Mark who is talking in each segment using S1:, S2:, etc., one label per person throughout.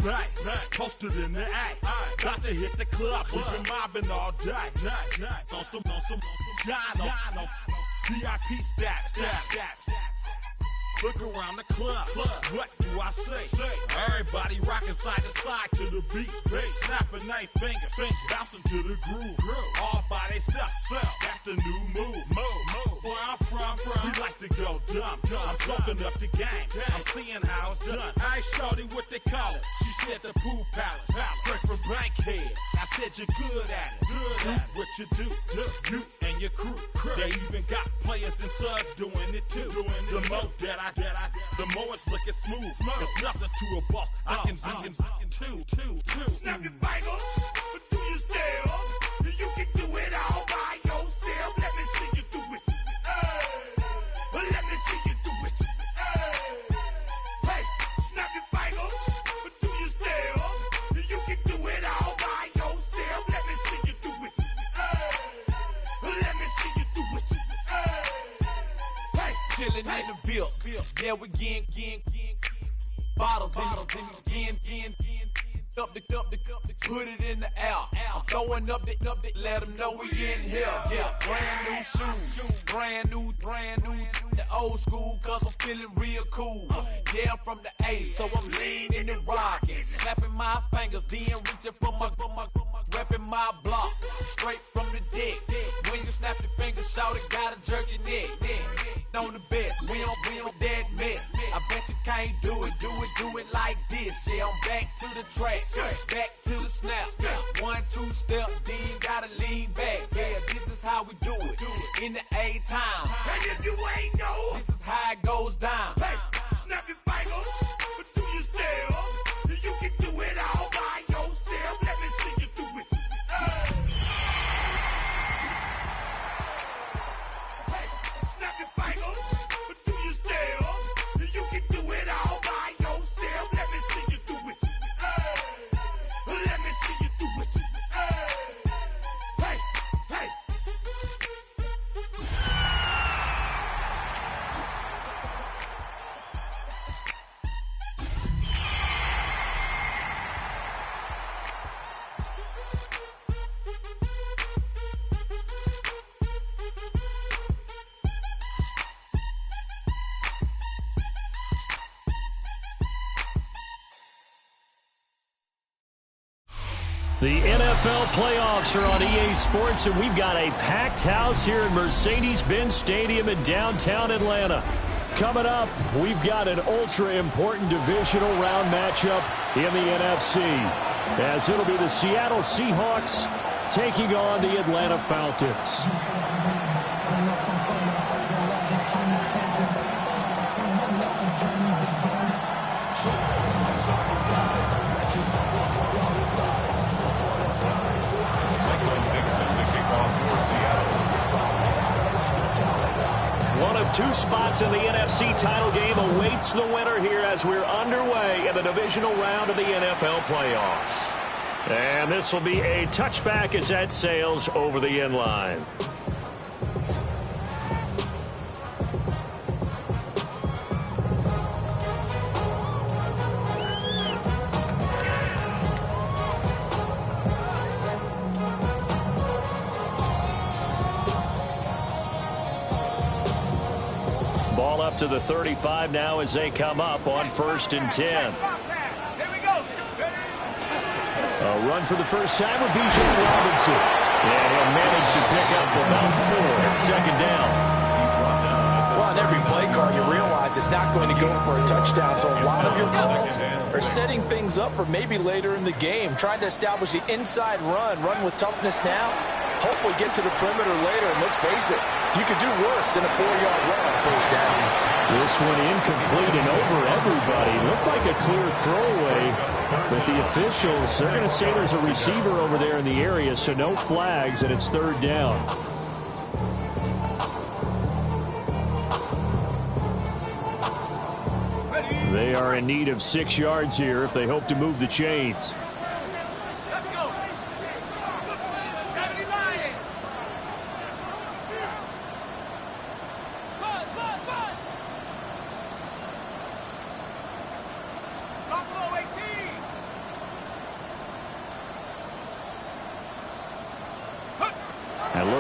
S1: back, posted in the act. Got to hit the club, we've been mobbing all day. On some Jono, VIP stats. Look around the club, what do I say? Everybody rocking side to side to the beat. Snapping their fingers, bouncing to the groove. All by themselves, that's the new move. Where I'm from, we like to go dumb. I'm soaking up the game, I'm seeing how it's done. I ain't shorty what they call it. She said the pool palace, straight from Bankhead. I said you're good at it. Do what you do, you and your crew. They even got players and thugs doing it too. The more the more it's looking smooth. It's nothing to a boss. I can two.
S2: Snap your fingers, but do you still? You can do it all by yourself. Let me see you do it. Let me see you do it. Hey, snap your fingers, but do you still? You can do it all by yourself. Let me see you do it. Let me see you do it. Hey,
S3: chillin' in the bill. Yeah, we again. Bottles in again. Up the put it in the air. I'm throwing up the, let them know we in here. Yeah, brand new shoes, brand new. The old school, cause I'm feeling real cool. Yeah, I'm from the A, so I'm leaning and rocking. Snapping my fingers, then reaching for my repping my block. Straight from the deck. When you snap your fingers, shout it, gotta jerk your neck. On the best, we don't that mess. I bet you can't do it like this. Yeah, I'm back to the track, back to the snap. 1, 2 step, then gotta lean back. Yeah, this is how we do it. In the A time.
S2: And if you ain't know,
S3: this is how it goes down.
S2: Hey, snap your fingers, but do you still? You can do it all by yourself. Let me see you do it. Hey, snap your fingers, but do you still? You can do it all by yourself. Let me see you do it. Let me see you do it. Hey.
S4: The NFL playoffs are on EA Sports, and we've got a packed house here in Mercedes-Benz Stadium in downtown Atlanta. Coming up, we've got an ultra-important divisional round matchup in the NFC, as it'll be the Seattle Seahawks taking on the Atlanta Falcons. One of two spots in the NFC title game awaits the winner here as we're underway in the divisional round of the NFL playoffs. And this will be a touchback as that sails over the end line. Ball up to the 35 now as they come up on 1st and 10. A run for the first time with Bijan Robinson. And he'll manage to pick up about 4 at 2nd down.
S5: Well, on every play call, you realize it's not going to go for a touchdown, so a lot of your calls are setting things up for maybe later in the game, trying to establish the inside run with toughness now, hopefully get to the perimeter later, and let's face it, you could do worse than a 4-yard run on first down.
S4: This one incomplete and over everybody. Looked like a clear throwaway, but the officials, they're going to say there's a receiver over there in the area, so no flags, and it's 3rd down. They are in need of 6 yards here if they hope to move the chains.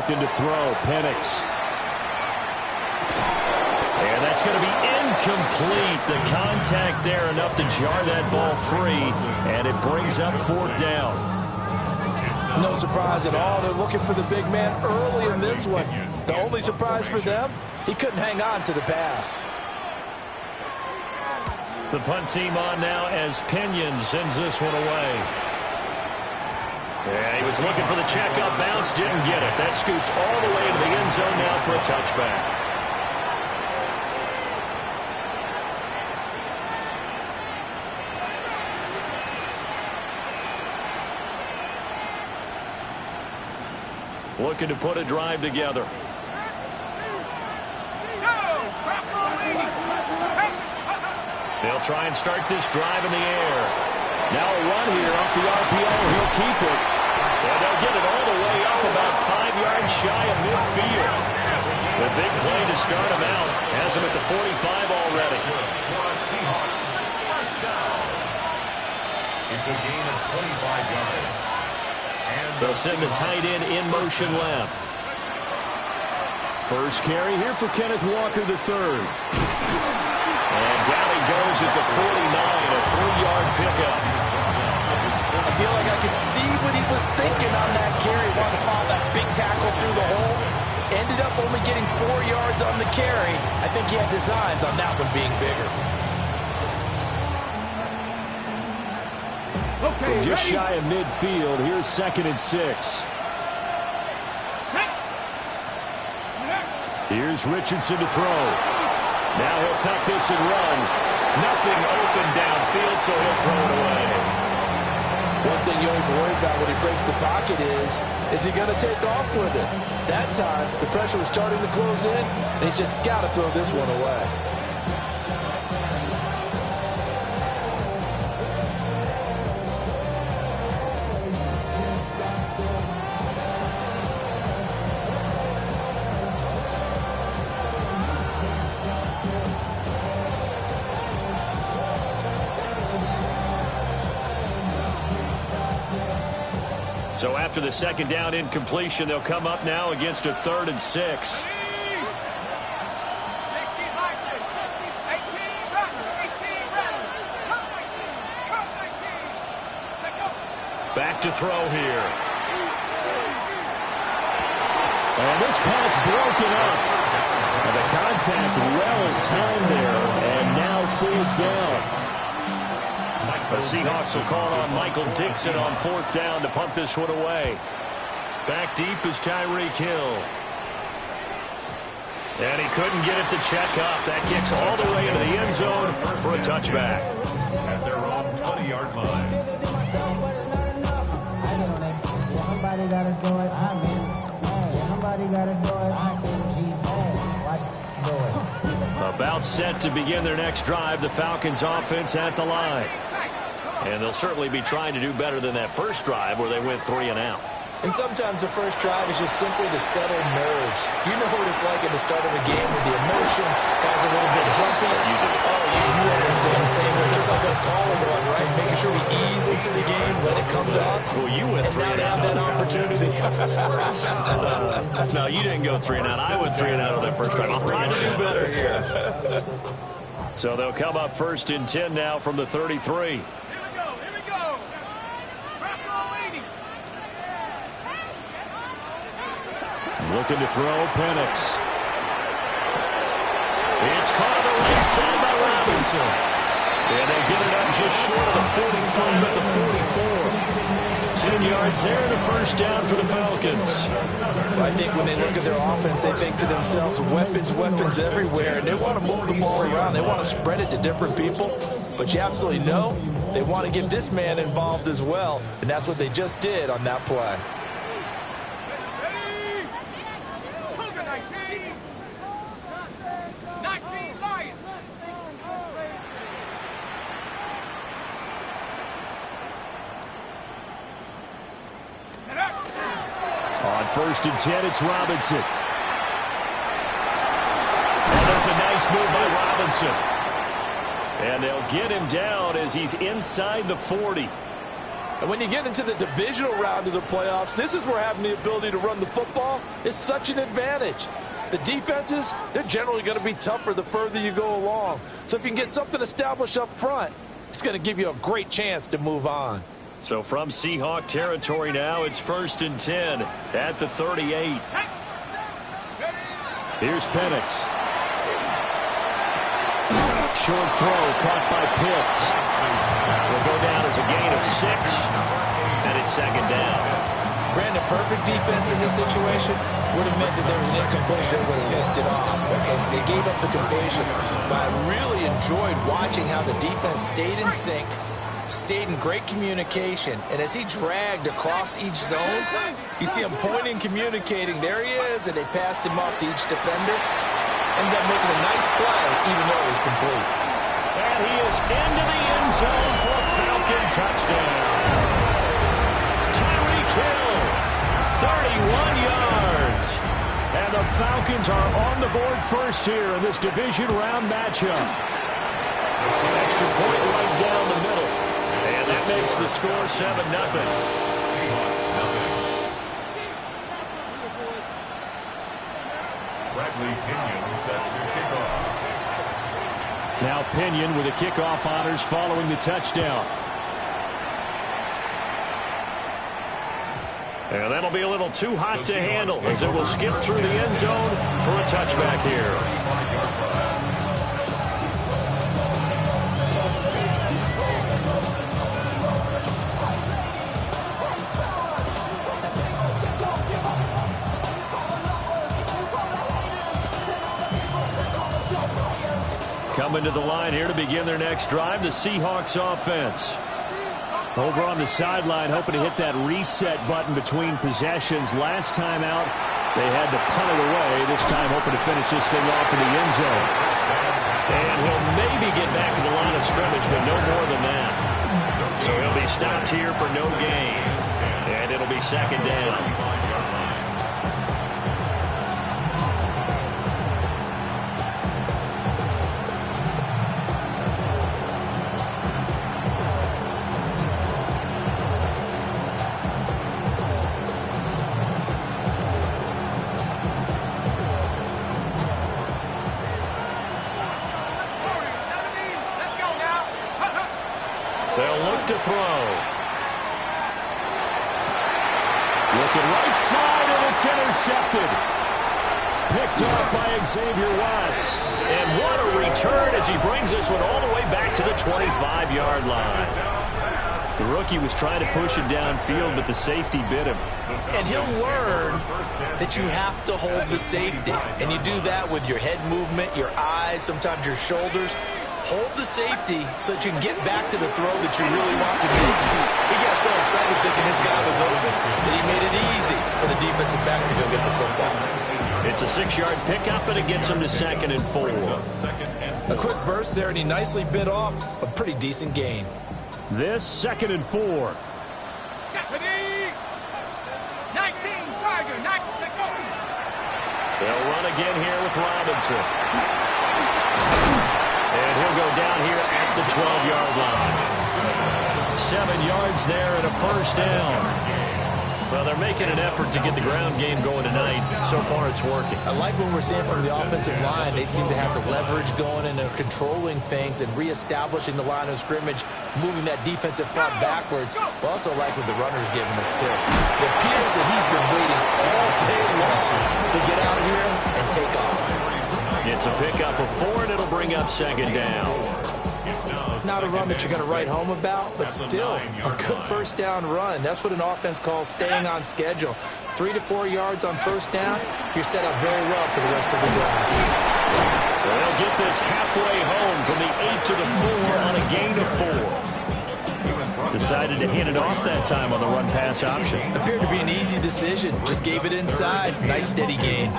S4: Looking to throw. Penix. And that's going to be incomplete. The contact there enough to jar that ball free, and it brings up 4th down.
S5: No surprise at all. They're looking for the big man early in this one. The only surprise for them, he couldn't hang on to the pass.
S4: The punt team on now as Pinion sends this one away. Yeah, he was looking for the checkup bounce, didn't get it. That scoots all the way to the end zone now for a touchback. Looking to put a drive together. They'll try and start this drive in the air. Now a run here off the RPO. He'll keep it. And they'll get it all the way up about 5 yards shy of midfield. The big play to start him out. Has him at the 45 already.
S1: It's a gain of 25 yards.
S4: They'll send the tight end in motion left. First carry here for Kenneth Walker III. And down he goes at the 49, a 3-yard pickup.
S5: I feel like I could see what he was thinking on that carry. Wanted to follow that big tackle through the hole. Ended up only getting 4 yards on the carry. I think he had designs on that one being bigger.
S4: Okay, just shy of midfield. Here's 2nd and 6. Here's Richardson to throw. Now he'll tuck this and run. Nothing open downfield, so he'll throw it away.
S5: One thing you always worry about when he breaks the pocket is he going to take off with it? That time, the pressure was starting to close in, and he's just got to throw this one away.
S4: So after the 2nd down incompletion, they'll come up now against a 3rd and 6. Back to throw here. And this pass broken up. And the contact well timed there, and now 4th down. The Seahawks will call on Michael Dixon on 4th down to punt this one away. Back deep is Tyreek Hill. And he couldn't get it to check up. That kicks all the way into the end zone for a touchback.
S1: At their own 20-yard line.
S6: Somebody got to do it. I mean, somebody got to do it. I can't see bad. Watch do it.
S4: About set to begin their next drive. The Falcons offense at the line. And they'll certainly be trying to do better than that first drive where they went 3 and out.
S5: And sometimes the first drive is just simply to settle nerves. You know what it's like at the start of a game with the emotion. Guys are a little bit jumpy.
S4: You do.
S5: Oh, you understand the same way. Just like us calling one, right? Making sure we ease into the game, let it come to us.
S4: Well, you went 3 and out.
S5: Now to have that opportunity.
S4: No, you didn't go 3 and out. I went 3 and out on that first drive. I'm trying to do better here. So they'll come up 1st and 10 now from the 33. Looking to throw, Penix. It's caught on the right side by Robinson. And they get it up just short of the 45 at the 44. 10 yards there and a first down for the Falcons.
S5: Well, I think when they look at their offense, they think to themselves, weapons everywhere. And they want to move the ball around. They want to spread it to different people. But you absolutely know they want to get this man involved as well. And that's what they just did on that play.
S4: On 1st and 10, it's Robinson. And that's a nice move by Robinson. And they'll get him down as he's inside the 40.
S5: And when you get into the divisional round of the playoffs, this is where having the ability to run the football is such an advantage. The defenses, they're generally going to be tougher the further you go along. So if you can get something established up front, it's going to give you a great chance to move on.
S4: So from Seahawk territory now, it's 1st and 10 at the 38. Here's Penix. Short throw caught by Pitts. Will go down as a gain of 6, and it's 2nd down.
S5: Brandon, perfect defense in this situation would have meant that there was an incompletion. They would have picked it off. Okay, so they gave up the completion. But I really enjoyed watching how the defense stayed in sync, stayed in great communication, and as he dragged across each zone, you see him pointing, communicating. There he is, and they passed him off to each defender. Ended up making a nice play, even though it was complete.
S4: And he is into the end zone for a Falcon touchdown. Tyreek Hill, 31 yards. And the Falcons are on the board first here in this division round matchup. Extra point right down the middle. And that makes the score 7-0.
S1: Seahawks, Bradley Pinion set to kick off.
S4: Now Pinion with the kickoff honors following the touchdown. And that'll be a little too hot to handle as it will skip through the end zone for a touchback here. Coming to the line here to begin their next drive, the Seahawks offense. Over on the sideline, hoping to hit that reset button between possessions. Last time out, they had to punt it away. This time, hoping to finish this thing off in the end zone. And he'll maybe get back to the line of scrimmage, but no more than that. So he'll be stopped here for no gain. And it'll be 2nd down. They'll look to throw. Looking right side, and it's intercepted. Picked off by Xavier Watts. And what a return as he brings this one all the way back to the 25-yard line. The rookie was trying to push it downfield, but the safety bit him.
S5: And he'll learn that you have to hold the safety. And you do that with your head movement, your eyes, sometimes your shoulders. Hold the safety so that you can get back to the throw that you really want to make. He got so excited thinking his guy was open that he made it easy for the defensive back to go get the football.
S4: It's a 6-yard pickup, and it gets him to 2nd and 4.
S5: A quick burst there, and he nicely bit off a pretty decent gain.
S4: This 2nd and 4.
S7: 19, Tiger, 19, take over.
S4: They'll run again here with Robinson. And he'll go down here at the 12-yard line. 7 yards there and a 1st down. Well, they're making an effort to get the ground game going tonight. So far, it's working.
S5: I like what we're seeing from the offensive line. They seem to have the leverage going, and they're controlling things and reestablishing the line of scrimmage, moving that defensive front backwards. But also like what the runner's giving us, too. It appears that he's been waiting all day long to get out here and take off.
S4: It's a pickup of 4, and it'll bring up 2nd down.
S5: Not a run that you're going to write home about, but still a good 1st down run. That's what an offense calls staying on schedule. 3 to 4 yards on 1st down, you're set up very well for the rest of the drive.
S4: They'll get this halfway home from the 8 to the 4 on a gain of 4. Decided to hand it off that time on the run-pass option.
S5: Appeared to be an easy decision. Just gave it inside. Nice steady gain.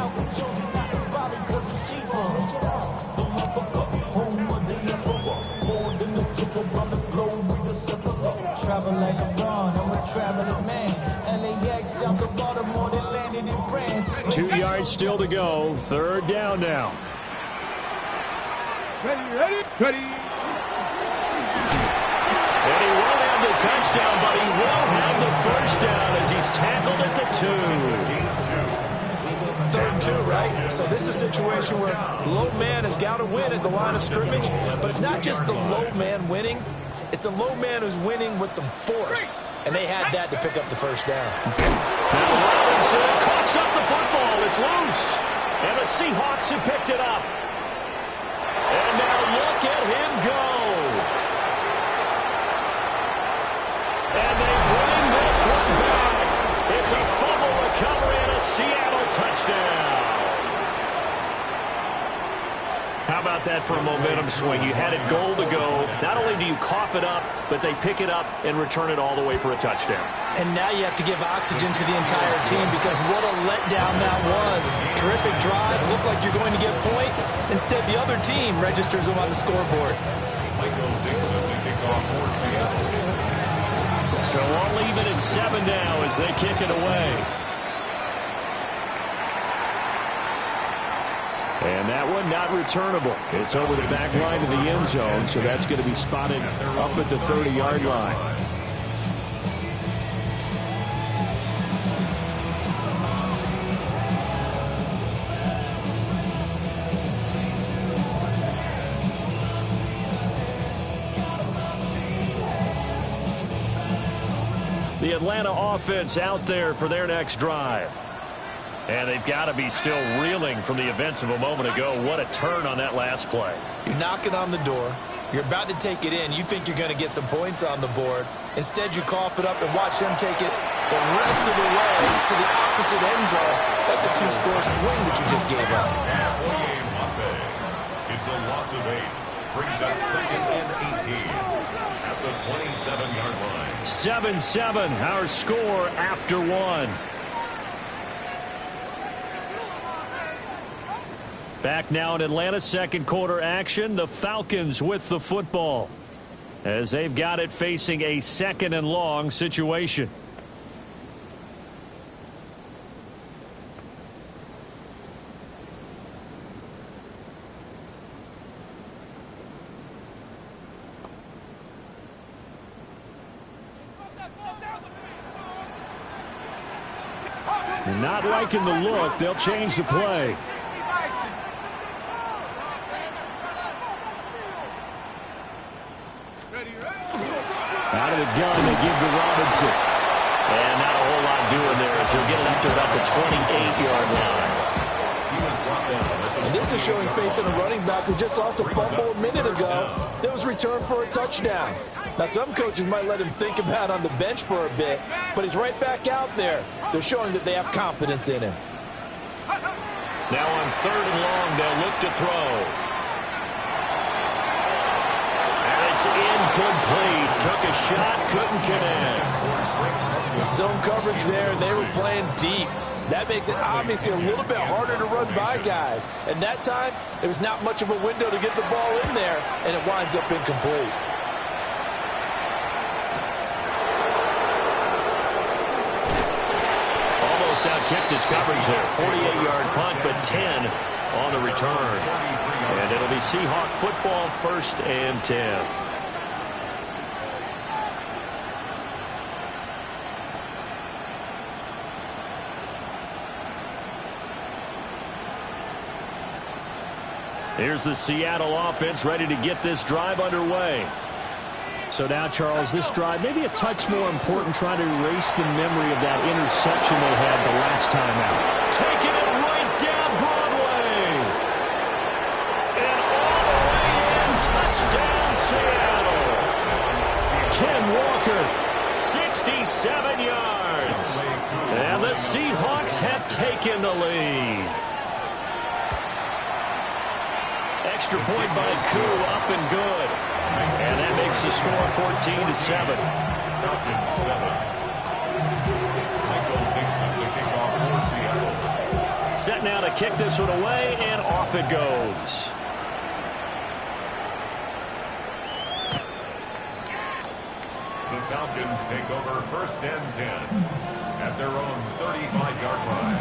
S6: Travel like LeBron, I'm a traveling man. LAX, I'm the Baltimore that landed in France.
S4: 2 yards still to go. 3rd down now.
S7: Ready.
S4: And he won't have the touchdown, but he will have the first down as he's tackled at the 2.
S5: 3rd and 2, right? So this is a situation where low man has got to win at the line of scrimmage, but it's not just the low man winning. It's the low man who's winning with some force, and they had that to pick up the first down.
S4: Now Robinson coughs up the football. It's loose, and the Seahawks have picked it up. And now look at him go. And they bring this one back. It's a fumble recovery and a Seattle touchdown. How about that for a momentum swing? You had it goal to go. Not only do you cough it up, but they pick it up and return it all the way for a touchdown.
S5: And now you have to give oxygen to the entire team because what a letdown that was. Terrific drive. Looked like you're going to get points. Instead, the other team registers them on the scoreboard.
S4: So all even at 7 now as they kick it away. And that one not returnable. It's over the back line of the end zone, so that's going to be spotted up at the 30-yard line. The Atlanta offense out there for their next drive. And they've got to be still reeling from the events of a moment ago. What a turn on that last play.
S5: You're knocking on the door. You're about to take it in. You think you're going to get some points on the board. Instead, you cough it up and watch them take it the rest of the way to the opposite end zone. That's a 2-score swing that you just gave up.
S1: It's a loss of 8. Brings up 2nd and 18 at the 27-yard line.
S4: 7-7, our score after 1. Back now in Atlanta, second quarter action. The Falcons with the football as they've got it facing a 2nd and long situation. Not liking the look. They'll change the play. Out of the gun, they give to Robinson. And not a whole lot doing there as he'll get it up to about the 28-yard line.
S5: And this is showing faith in a running back who just lost a fumble a minute ago. That was returned for a touchdown. Now, some coaches might let him think about on the bench for a bit, but he's right back out there. They're showing that they have confidence in him.
S4: Now on 3rd and long, they'll look to throw. It's incomplete. Took a shot, couldn't connect.
S5: Zone coverage there, and they were playing deep. That makes it obviously a little bit harder to run by guys. And that time, there was not much of a window to get the ball in there, and it winds up incomplete.
S4: Almost out-kicked his coverage there. 48-yard punt, but 10 on the return. And it'll be Seahawk football, 1st and 10. Here's the Seattle offense ready to get this drive underway. So now, Charles, this drive maybe a touch more important, trying to erase the memory of that interception they had the last time out. Taking it right down Broadway. And all the way in, touchdown Seattle. Ken Walker, 67 yards. And the Seahawks have taken the lead. Extra point by Koo, up and good. And that makes the score 14-7. Set now to kick this one away, and off it goes.
S1: The Falcons take over 1st and 10 at their own 35-yard line.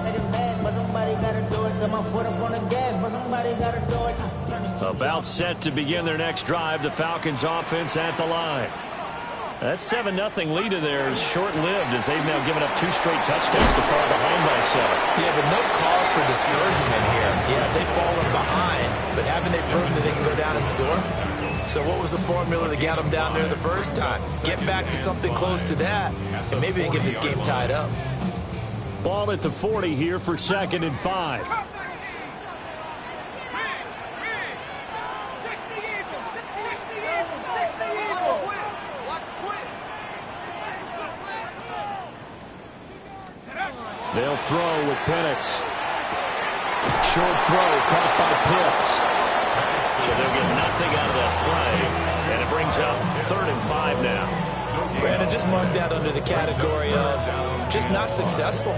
S6: Let him my foot up on the gas, but somebody got to do it.
S4: About set to begin their next drive, the Falcons offense at the line. That 7-0 lead of theirs short-lived as they've now given up 2 straight touchdowns to fall behind by 7.
S5: Yeah, but no cause for discouragement here. Yeah, they've fallen behind, but haven't they proven that they can go down and score? So what was the formula that got them down there the first time? Get back to something close to that, and maybe they can get this game tied up.
S4: Ball at the 40 here for 2nd and 5. They'll throw with Penix. Short throw caught by Pitts. So they'll get nothing out of that play. And it brings up 3rd and 5 now.
S5: Brandon, just mark that under the category of just not successful.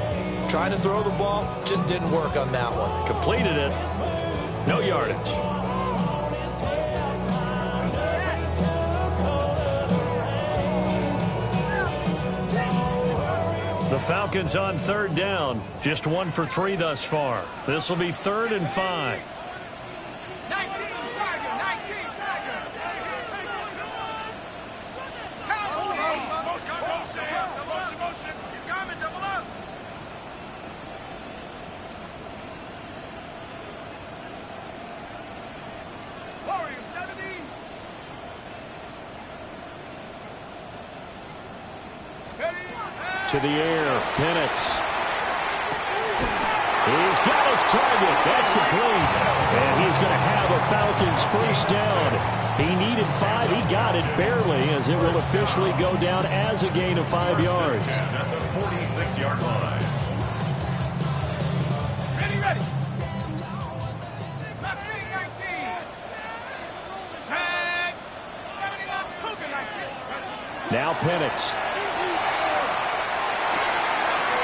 S5: Trying to throw the ball, just didn't work on that one.
S4: Completed it. No yardage. The Falcons on 3rd down. Just 1 for 3 thus far. This will be 3rd and 5.
S2: 19 Tiger, 19 Tiger. Motion. Keep coming, double up. Warrior 70.
S4: To the air, Penix. He's got his target. That's complete. And he's going to have a Falcons first down. He needed 5. He got it barely, as it will officially go down as a gain of 5 yards.
S1: 46-yard line.
S2: Ready. Mustang 19. Tag. 79 Cougar 19.
S4: Now Penix.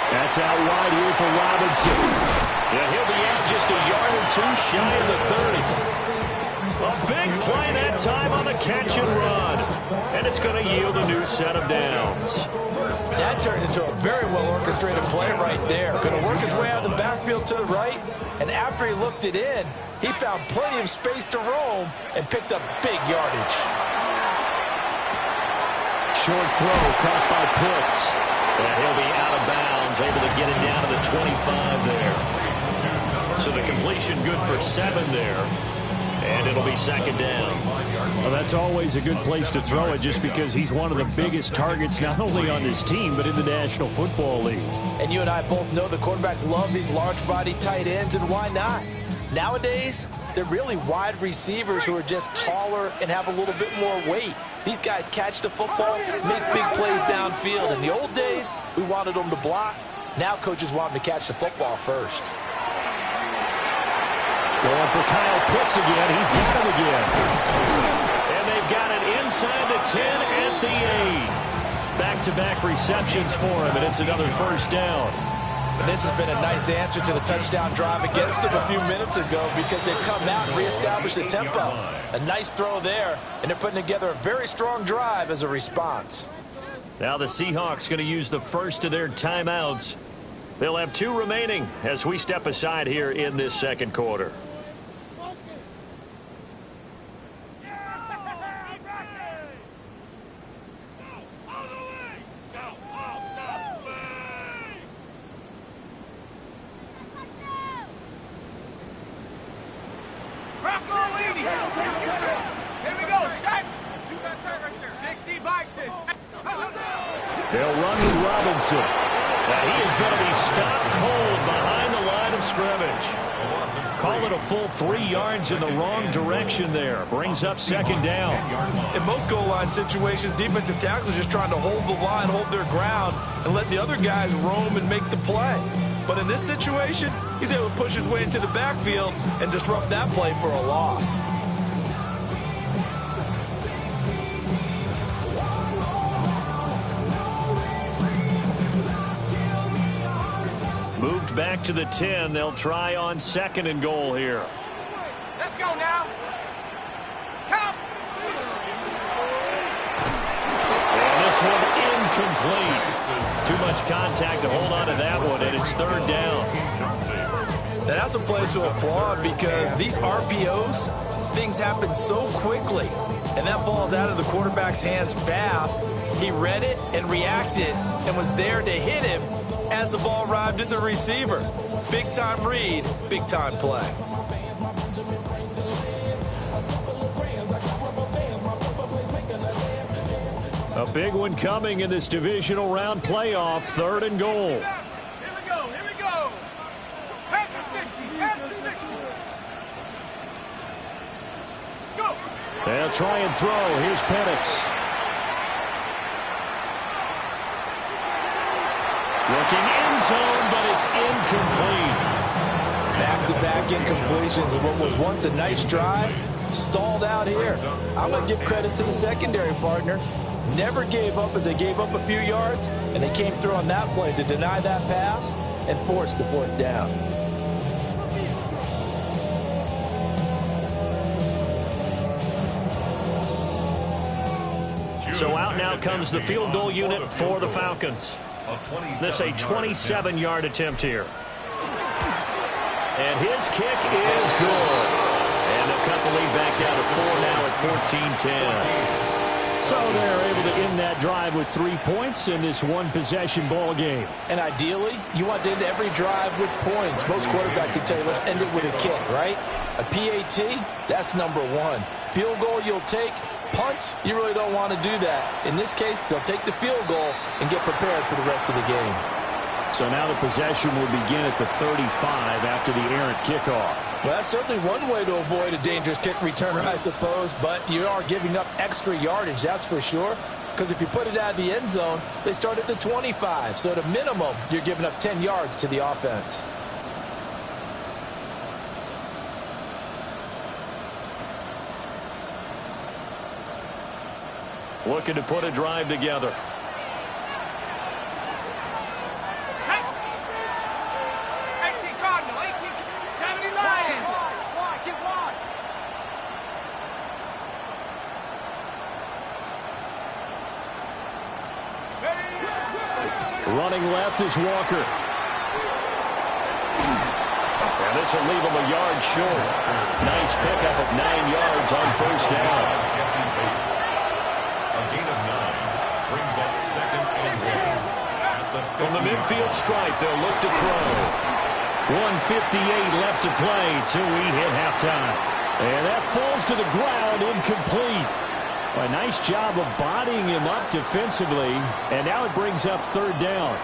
S4: That's out wide here for Robinson. Yeah, he'll be out just a yard or 2 shy of the 30. A big play that time on the catch and run. And it's going to yield a new set of downs.
S5: That turned into a very well-orchestrated play right there. Going to work his way out of the backfield to the right. And after he looked it in, he found plenty of space to roam and picked up big yardage.
S4: Short throw caught by Pitts. And he'll be out of bounds, able to get it down to the 25 there. So the completion good for 7 there. And it'll be 2nd down. Well, that's always a good place to throw it just because he's one of the biggest targets not only on this team but in the National Football League.
S5: And you and I both know the quarterbacks love these large-body tight ends, and why not? Nowadays, they're really wide receivers who are just taller and have a little bit more weight. These guys catch the football, make big plays downfield. In the old days, we wanted them to block. Now coaches want them to catch the football first.
S4: Going for Kyle Pitts again. He's got him again. And they've got it inside the 10 at the 8. Back-to-back receptions for him, and it's another first down.
S5: And this has been a nice answer to the touchdown drive against them a few minutes ago because they've come out and reestablished the tempo. A nice throw there, and they're putting together a very strong drive as a response.
S4: Now the Seahawks going to use the first of their timeouts. They'll have 2 remaining as we step aside here in this 2nd quarter. They'll run with Robinson. Now he is going to be stopped cold behind the line of scrimmage. Call it a full 3 yards in the wrong direction there. Brings up 2nd down.
S5: In most goal line situations, defensive tackles are just trying to hold the line, hold their ground, and let the other guys roam and make the play. But in this situation, he's able to push his way into the backfield and disrupt that play for a loss.
S4: Moved back to the 10. They'll try on 2nd and goal here.
S2: Let's go now. Count.
S4: And this one incomplete. Too much contact to hold on to that one, and it's 3rd down.
S5: That's a play to applaud because these RPOs, things happen so quickly. And that ball's out of the quarterback's hands fast. He read it and reacted and was there to hit him as the ball arrived at the receiver. Big-time read, big-time play.
S4: A big one coming in this divisional round playoff, 3rd and goal.
S2: Here we go. Back to 60, back to 60. Go.
S4: They'll try and throw. Here's Penix. Looking end zone, but it's incomplete.
S5: Back-to-back incompletions of what was once a nice drive, stalled out here. I'm going to give credit to the secondary partner. Never gave up as they gave up a few yards, and they came through on that play to deny that pass and force the 4th down.
S4: So out now comes the field goal unit for the Falcons. This a 27-yard attempt here. And his kick is good. And they'll cut the lead back down to 4 now at 14-10. So they're able to end that drive with 3 points in this one-possession ball game.
S5: And ideally, you want to end every drive with points. Most quarterbacks would tell you, let's end it with a kick, right? A PAT, that's number 1. Field goal you'll take. Punts, you really don't want to do that. In this case, they'll take the field goal and get prepared for the rest of the game.
S4: So now the possession will begin at the 35 after the errant kickoff.
S5: Well, that's certainly one way to avoid a dangerous kick returner, I suppose, but you are giving up extra yardage, that's for sure. Because if you put it out of the end zone, they start at the 25. So at a minimum, you're giving up 10 yards to the offense.
S4: Looking to put a drive together.
S2: 18 Cardinal, 18, 70 Lion. Get wide.
S4: Running left is Walker. And this will leave him a yard short. Nice pickup of 9 yards on 1st down. From the midfield stripe, they'll look to throw. 1:58 left to play till we hit halftime. And that falls to the ground, incomplete. A nice job of bodying him up defensively. And now it brings up 3rd down.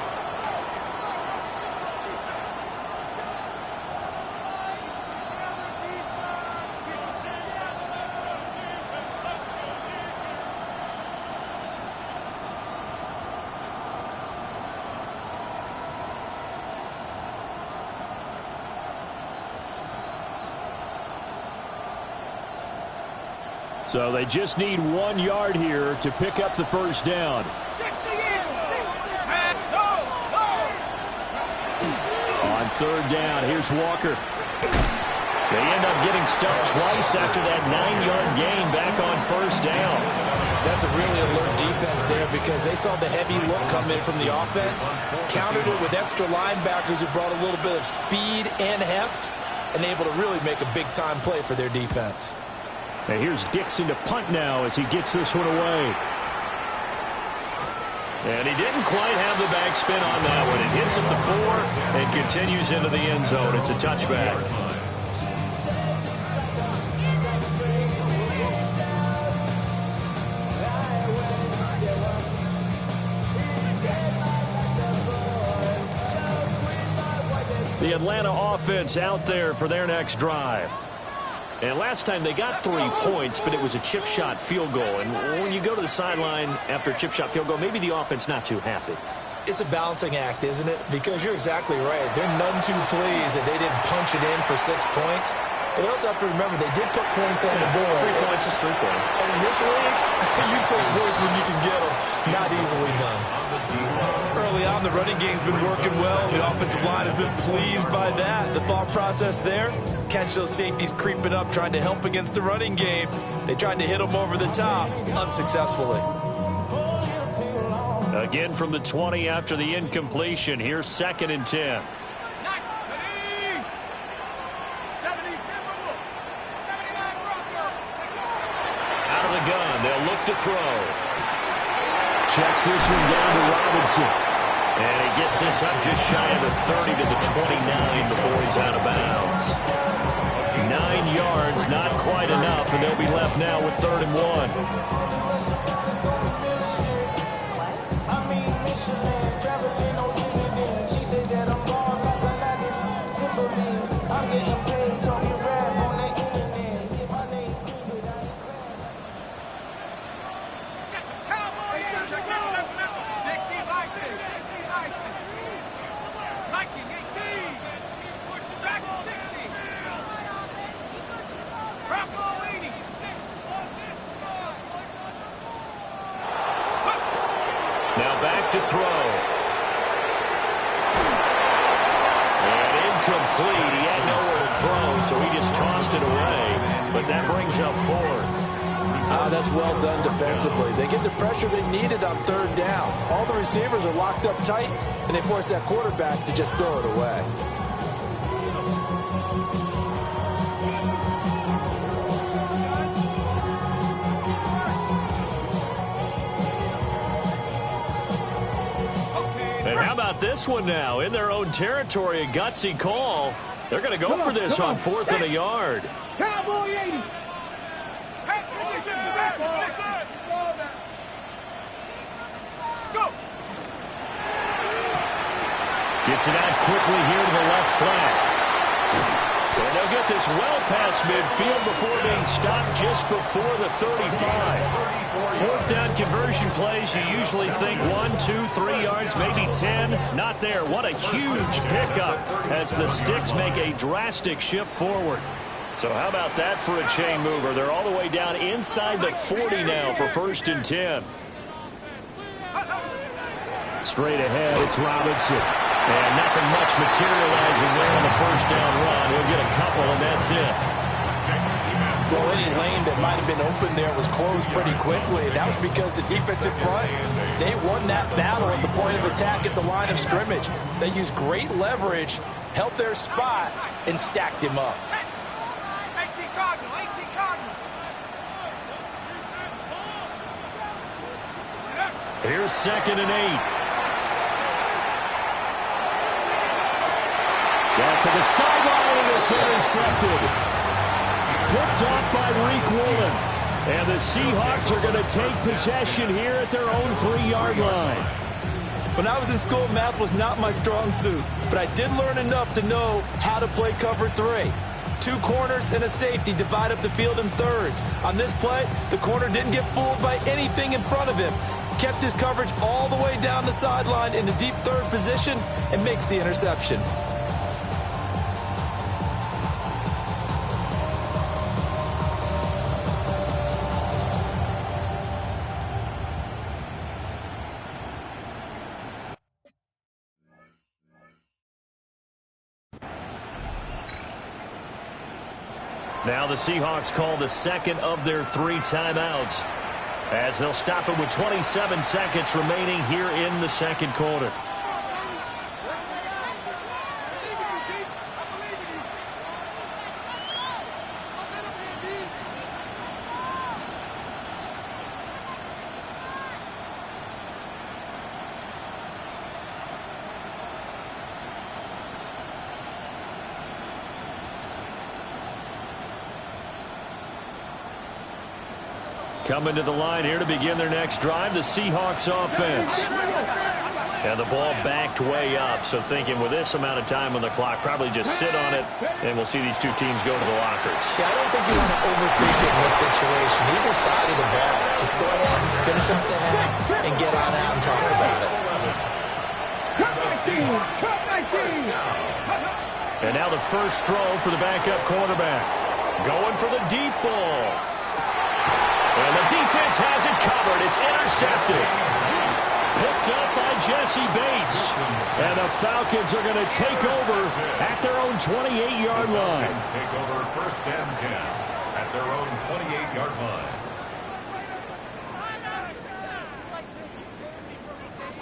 S4: So they just need 1 yard here to pick up the 1st down.
S2: 60 in, 60. And go.
S4: On 3rd down, here's Walker. They end up getting stuck twice after that 9-yard gain back on 1st down.
S5: That's a really alert defense there because they saw the heavy look come in from the offense, countered it with extra linebackers who brought a little bit of speed and heft, and able to really make a big-time play for their defense.
S4: And here's Dixon to punt now as he gets this one away. And he didn't quite have the backspin on that one. It hits at the 4 and continues into the end zone. It's a touchback. The Atlanta offense out there for their next drive. And last time they got 3 points, but it was a chip shot field goal. And when you go to the sideline after a chip shot field goal, maybe the offense not too happy.
S5: It's a balancing act, isn't it? Because you're exactly right. They're none too pleased that they didn't punch it in for 6 points. But they also have to remember they did put points on the board.
S4: 3 points is 3 points.
S5: And in this league, you take points when you can get them. Not easily done. Early on, the running game's been working well. The offensive line has been pleased by that. The thought process there, catch those safeties creeping up, trying to help against the running game. They tried to hit them over the top, unsuccessfully.
S4: Again from the 20 after the incompletion. Here's 2nd and 10. back to throw. Checks this one down to Robinson. And he gets this up just shy of the 30 to the 29 before he's out of bounds. 9 yards, not quite enough, and they'll be left now with 3rd and 1. Now back to throw. And incomplete. He had nowhere to throw, so he just tossed it away. But that brings up 4th.
S5: That's well done defensively. They get the pressure they needed on 3rd down. All the receivers are locked up tight, and they force that quarterback to just throw it away.
S4: And how about this one now? In their own territory, a gutsy call. They're going to go for this on 4th and a yard.
S2: Cowboy 80. Go.
S4: Gets it out quickly here to the left flank. And they'll get this well past midfield before being stopped just before the 35. 4th down conversion plays, you usually think 1, 2, 3 yards, maybe 10. Not there. What a huge pickup as the Sticks make a drastic shift forward. So how about that for a chain mover? They're all the way down inside the 40 now for 1st and 10. Straight ahead, it's Robinson. And nothing much materializing there on the 1st down run. He'll get a couple, and that's it.
S5: Well, any lane that might have been open there was closed pretty quickly. That was because the defensive front, they won that battle at the point of attack at the line of scrimmage. They used great leverage, held their spot, and stacked him up.
S2: 18 Cardinal, 18 Cardinal.
S4: Here's 2nd and 8. Got to the sideline, and it's intercepted. Picked off by Reek Woolen. And the Seahawks are going to take possession here at their own 3-yard line.
S5: When I was in school, math was not my strong suit, but I did learn enough to know how to play cover 3. 2 corners and a safety divide up the field in thirds. On this play, the corner didn't get fooled by anything in front of him. Kept his coverage all the way down the sideline in the deep 3rd position and makes the interception.
S4: Now the Seahawks call the 2nd of their 3 timeouts as they'll stop it with 27 seconds remaining here in the 2nd quarter. Coming to the line here to begin their next drive, the Seahawks offense. And the ball backed way up, so thinking with this amount of time on the clock, probably just sit on it, and we'll see these 2 teams go to the lockers.
S5: Yeah, I don't think you want to overthink it in this situation. Either side of the ball. Just go ahead, finish up the half, and get on out and talk about it.
S4: And now the first throw for the backup quarterback. Going for the deep ball. And the defense has it covered. It's intercepted. Picked up by Jesse Bates. And the Falcons are going to take over at their own 28-yard line.
S7: Take over 1st and 10 at their own 28-yard line.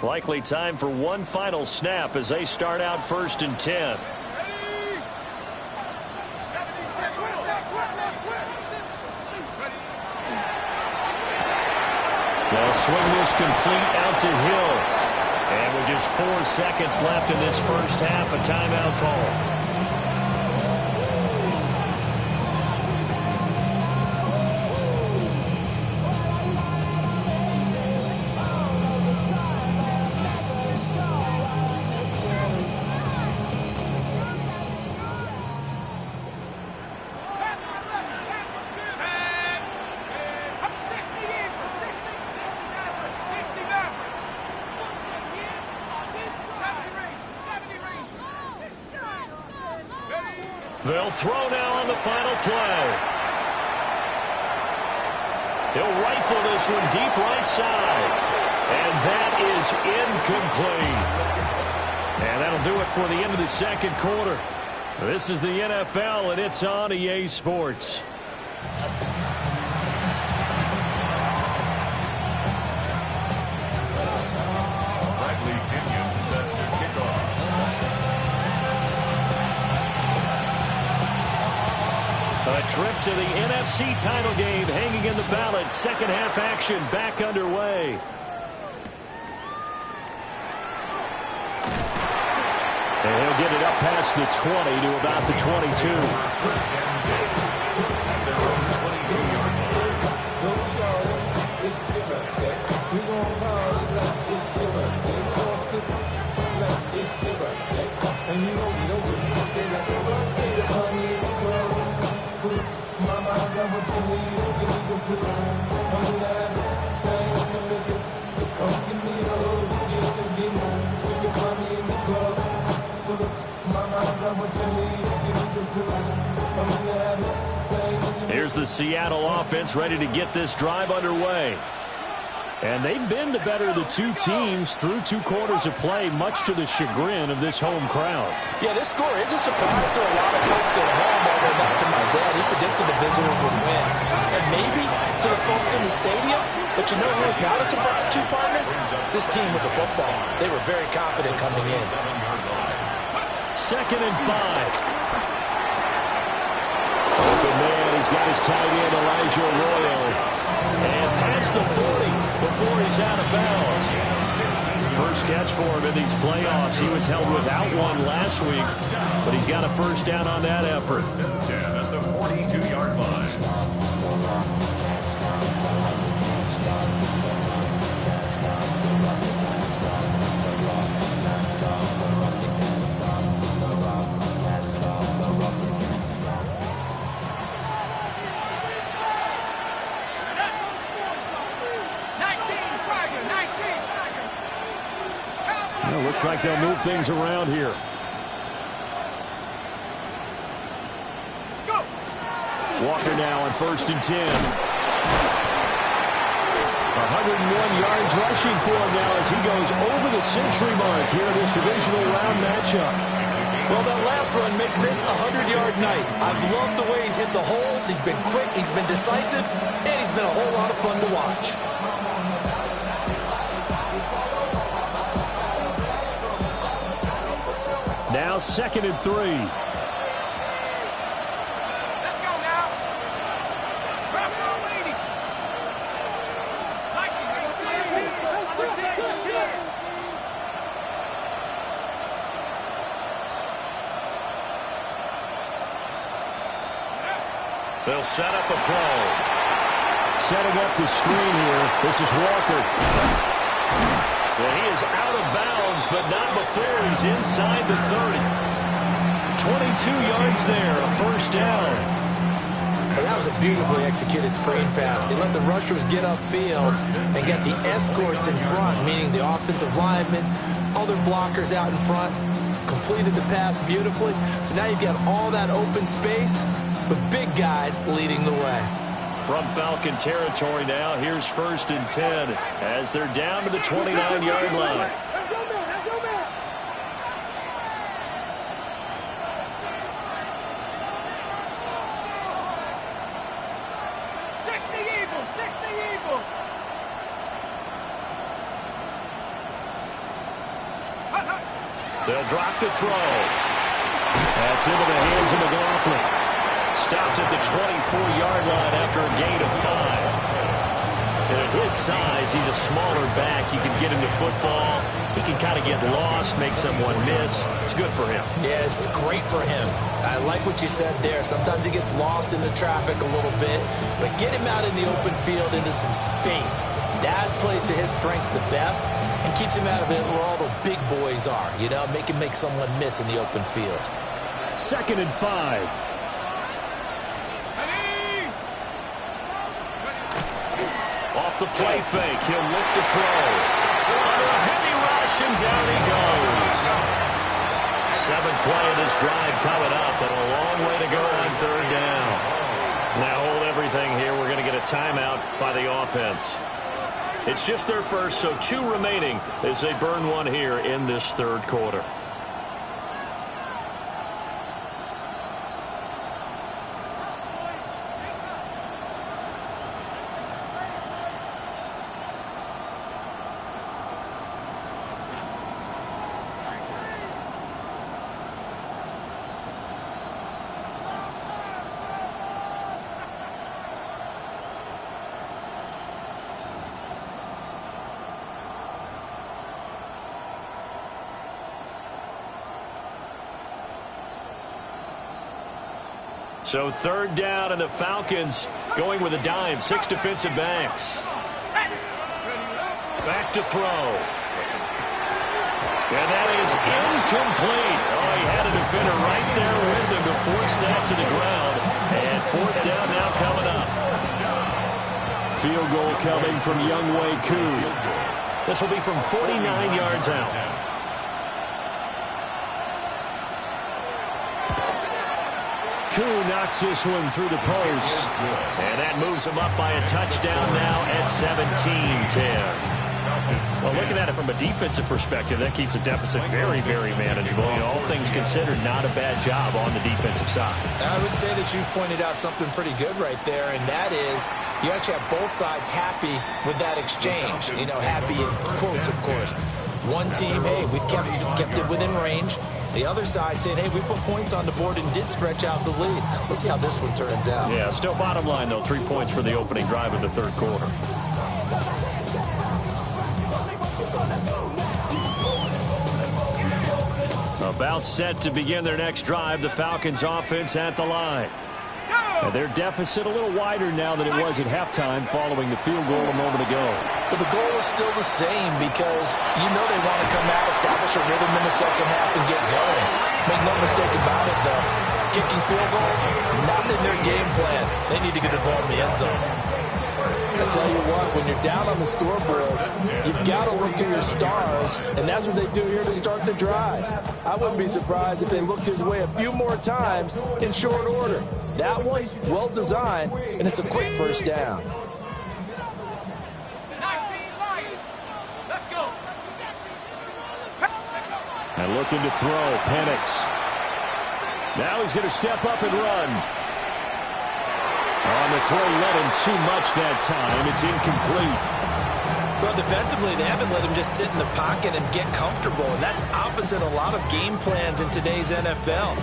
S4: Likely time for one final snap as they start out 1st and 10. swing this complete out to Hill. And with just 4 seconds left in this first half, a timeout call. They'll throw now on the final play. He'll rifle this one deep right side. And that is incomplete. And that'll do it for the end of the second quarter. This is the NFL, and it's on EA Sports. A trip to the NFC title game hanging in the balance. Second half action back underway. And he'll get it up past the 20 to about the 22. Here's the Seattle offense ready to get this drive underway. And they've been the better of the two teams through 2 quarters of play, much to the chagrin of this home crowd. Yeah, this score is a surprise to a lot of folks at home, although not to my dad. He predicted the visitors would win. And maybe to the folks in the stadium. But you know who was not a surprise to, partner? This team with the football. They were very confident coming in. 2nd and 5. Open man, he's got his tight end, Elijah Arroyo. And past the 40 before he's out of bounds. First catch for him in these playoffs. He was held without one last week, but he's got a first down on that effort.
S7: 10 at the 42-yard line.
S4: Well, looks like they'll move things around here. Walker now on 1st and 10. 101 yards rushing for him now as he goes over the century mark here in this divisional round matchup.
S5: Well, that last run makes this a 100-yard night. I've loved the way he's hit the holes. He's been quick, he's been decisive, and he's been a whole lot of fun to watch.
S4: Now 2nd and 3.
S2: Let's go now. Drop your lady.
S4: They'll set up a throw. Setting up the screen here. This is Walker. And he is out of bounds, but not before he's inside the 30. 22 yards there, a first down.
S5: And that was a beautifully executed screen pass. They let the rushers get upfield and get the escorts in front, meaning the offensive linemen, other blockers out in front, completed the pass beautifully. So now you've got all that open space with big guys leading the way.
S4: From Falcon territory now, here's 1st and 10 as they're down to the 29-yard line. They'll drop the throw. That's into the hands of McLaughlin. Stopped at the 24-yard line after a gain of 5. And a his size, he's a smaller back. He can get into football. He can kind of get lost, make someone miss. It's good for him.
S5: Yeah, it's great for him. I like what you said there. Sometimes he gets lost in the traffic a little bit, but get him out in the open field into some space. That plays to his strengths the best and keeps him out of it where all the big boys are, you know, make him make someone miss in the open field.
S4: 2nd and 5. Off the play fake, he'll look to throw. Under a heavy rush, and down he goes. 7th play of this drive coming up, and a long way to go on 3rd down. Now hold everything here. We're going to get a timeout by the offense. It's just their first, so 2 remaining as they burn one here in this 3rd quarter. So 3rd down, and the Falcons going with a dime. 6 defensive backs. Back to throw. And that is incomplete. Oh, he had a defender right there with him to force that to the ground. And 4th down now coming up. Field goal coming from Younghoe Koo. This will be from 49 yards out. Koo knocks this one through the post. And that moves him up by a touchdown now at 17-10. Well, looking at it from a defensive perspective, that keeps the deficit very, very manageable. You know, all things considered, not a bad job on the defensive side. I would say that you've pointed out something pretty good right there, and that is you actually have both sides happy with that exchange. You know, happy in quotes, of course. One team, hey, we've kept it within range. The other side saying, hey, we put points on the board and did stretch out the lead. Let's see how this one turns out. Yeah, still bottom line, though, 3 points for the opening drive of the 3rd quarter. About set to begin their next drive, the Falcons offense at the line. And their deficit a little wider now than it was at halftime following the field goal a moment ago. But the goal is still the same because you know they want to come out, establish a rhythm in the second half, and get going. Make no mistake about it, though. Kicking field goals, not in their game plan. They need to get the ball in the end zone. I tell you what, when you're down on the scoreboard, you've got to look to your stars, and that's what they do here to start the drive. I wouldn't be surprised if they looked his way a few more times in short order. That one, well designed, and it's a quick 1st down.
S2: 19 Lions. Let's go.
S4: And looking to throw, Penix. Now he's going to step up and run. On the throw, let him too much that time. It's incomplete.
S5: Well, defensively, they haven't let him just sit in the pocket and get comfortable, and that's opposite a lot of game plans in today's NFL.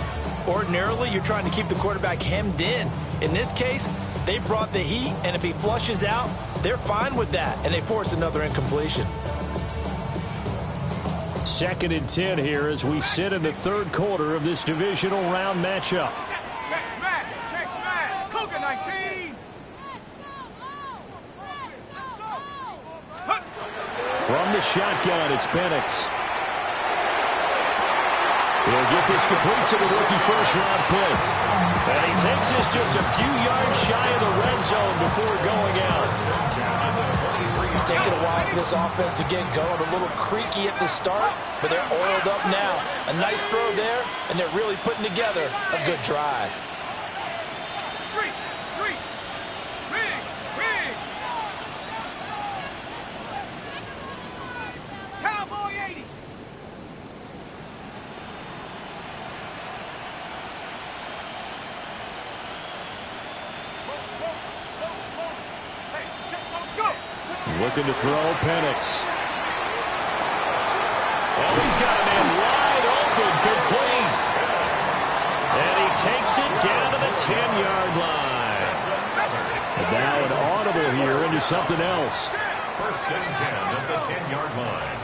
S5: Ordinarily, you're trying to keep the quarterback hemmed in. In this case, they brought the heat, and if he flushes out, they're fine with that, and they force another incompletion.
S4: 2nd and 10 here as we sit in the 3rd quarter of this divisional round matchup.
S2: Check smash. Cougar 19.
S4: From the shotgun, it's Penix. He'll get this complete to the rookie 1st-round pick. And he takes this just a few yards shy of the red zone before going out.
S5: It's taken a while for this offense to get going. A little creaky at the start, but they're oiled up now. A nice throw there, and they're really putting together a good drive.
S2: Street. Riggs. Cowboy 80. Hey, let's go.
S4: Looking to throw, Penix. Well, he's got a man wide open, complete. And he takes it down to the 10-yard line. And now an audible here into do something else.
S7: First and 10 at the 10-yard line.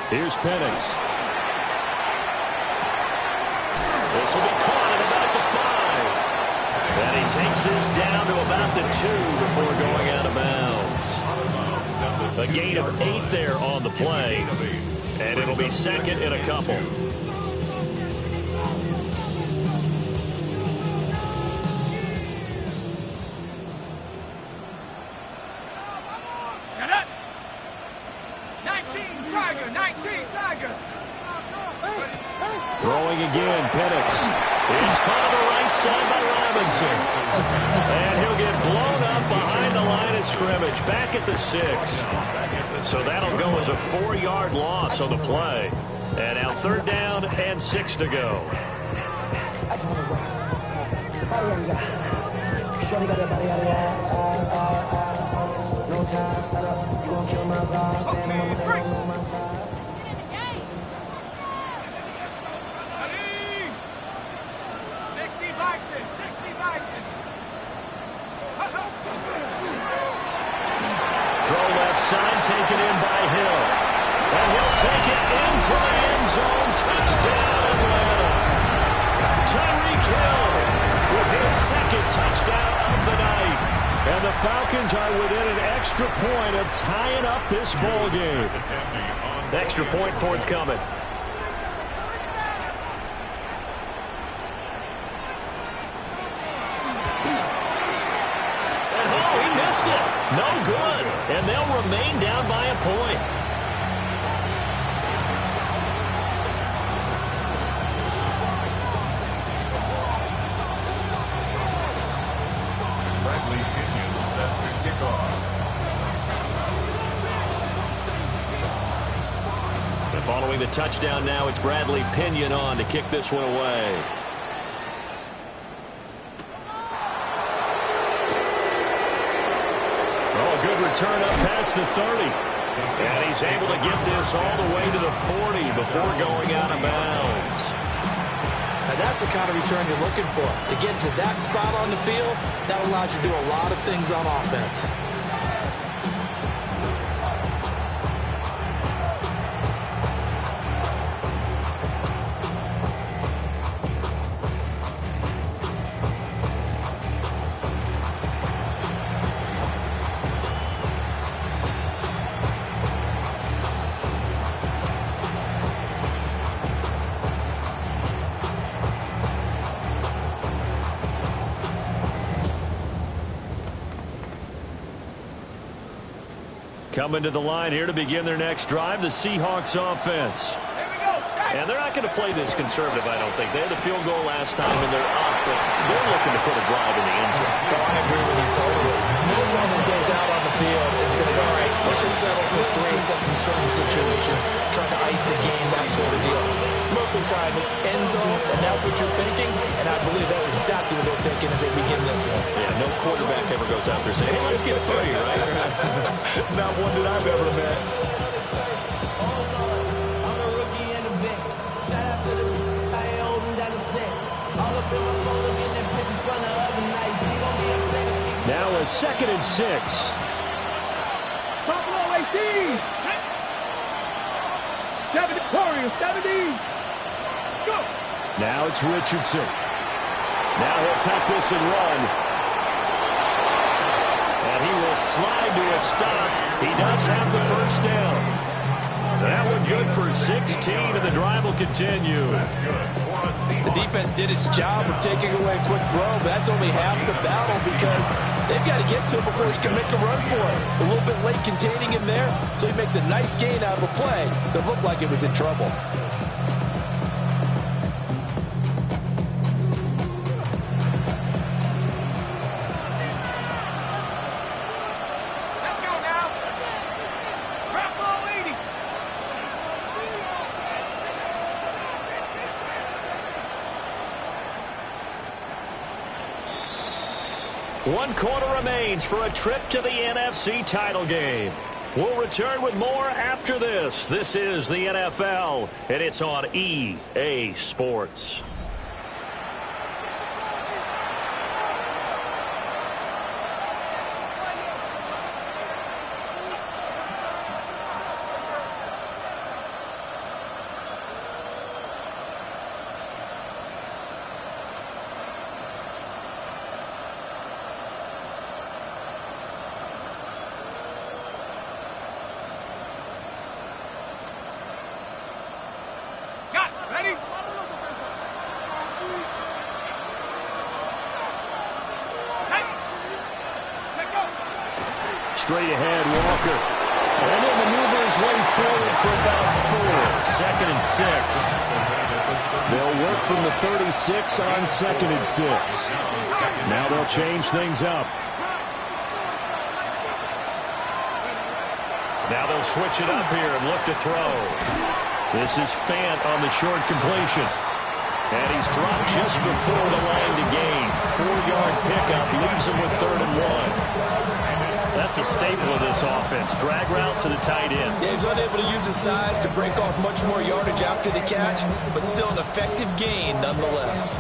S4: Here's Penix. This will be caught at about the 5. And he takes this down to about the 2 before going out of bounds. A gain of 8 there on the play. And it'll be second and a couple. Throwing again, Penix. It's caught on the right side by Robinson. And he'll get blown up behind the line of scrimmage, back at the 6. So that'll go as a 4-yard loss on the play. And now 3rd down and 6 to go.
S6: No time, set up, you gon' kill my vibe, stand on my side.
S4: Throw left side, taken in by Hill. And he'll take it into the end zone. Touchdown, Atlanta. Tyreek Hill with his 2nd touchdown of the night. And the Falcons are within an extra point of tying up this ball game. Extra point forthcoming. No good. And they'll remain down by a point.
S7: Bradley Pinion set to kick off.
S4: And following the touchdown now, it's Bradley Pinion on to kick this one away. Good return up past the 30. And he's able to get this all the way to the 40 before going out of bounds.
S5: And that's the kind of return you're looking for. To get to that spot on the field, that allows you to do a lot of things on offense.
S4: Coming to the line here to begin their next drive, the Seahawks offense. And they're not going to play this conservative, I don't think. They had the field goal last time, and they're up, but they're looking to put a drive in the end zone.
S5: Oh, I agree with you totally. No one that goes out on the field and says, all right, let's just settle for 3, except in certain situations, trying to ice a game, that sort of deal. Most of the time, it's end zone, and that's what you're thinking, and I believe that's exactly what they're thinking as they begin this one.
S4: Yeah, no quarterback ever goes out there saying, hey, let's get 3, right?
S5: Not one that I've ever met.
S6: I'm a rookie and a vet. Shout out to the I ain't holding down the set. All up in my phone looking at pictures from the other night. She gon' be upset if she...
S4: Now a 2nd and 6.
S8: Buffalo 18. 70, Warriors 70. Go.
S4: Now it's Richardson. Now he'll take this and run. And he will slide to a stop. He does have the 1st down. That one good for 16, and the drive will continue.
S7: That's good for a Seahawks.
S5: The defense did its job of taking away a quick throw, but that's only half the battle because they've got to get to him before he can make a run for it. A little bit late containing him there, so he makes a nice gain out of a play that looked like it was in trouble.
S4: One quarter remains for a trip to the NFC title game. We'll return with more after this. This is the NFL, and it's on EA Sports. Straight ahead, Walker. And he'll maneuver his way forward for about 4. 2nd and 6. They'll work from the 36 on 2nd and 6. Now they'll change things up. Now they'll switch it up here and look to throw. This is Fant on the short completion. And he's dropped just before the line to gain. 4-yard pickup leaves him with 3rd and 1. That's a staple of this offense. Drag route to the tight end.
S5: Dave's unable to use his size to break off much more yardage after the catch, but still an effective gain nonetheless.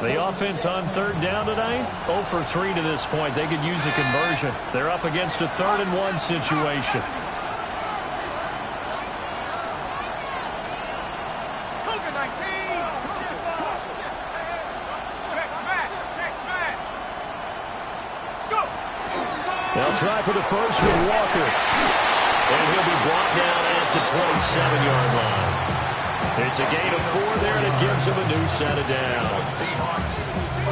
S4: The offense on 3rd down tonight, 0 for 3 to this point. They could use a conversion. They're up against a 3rd and 1 situation. They'll try for the first with Walker. And he'll be brought down at the 27-yard line. It's a gain of 4 there, and it gives him a new set of downs.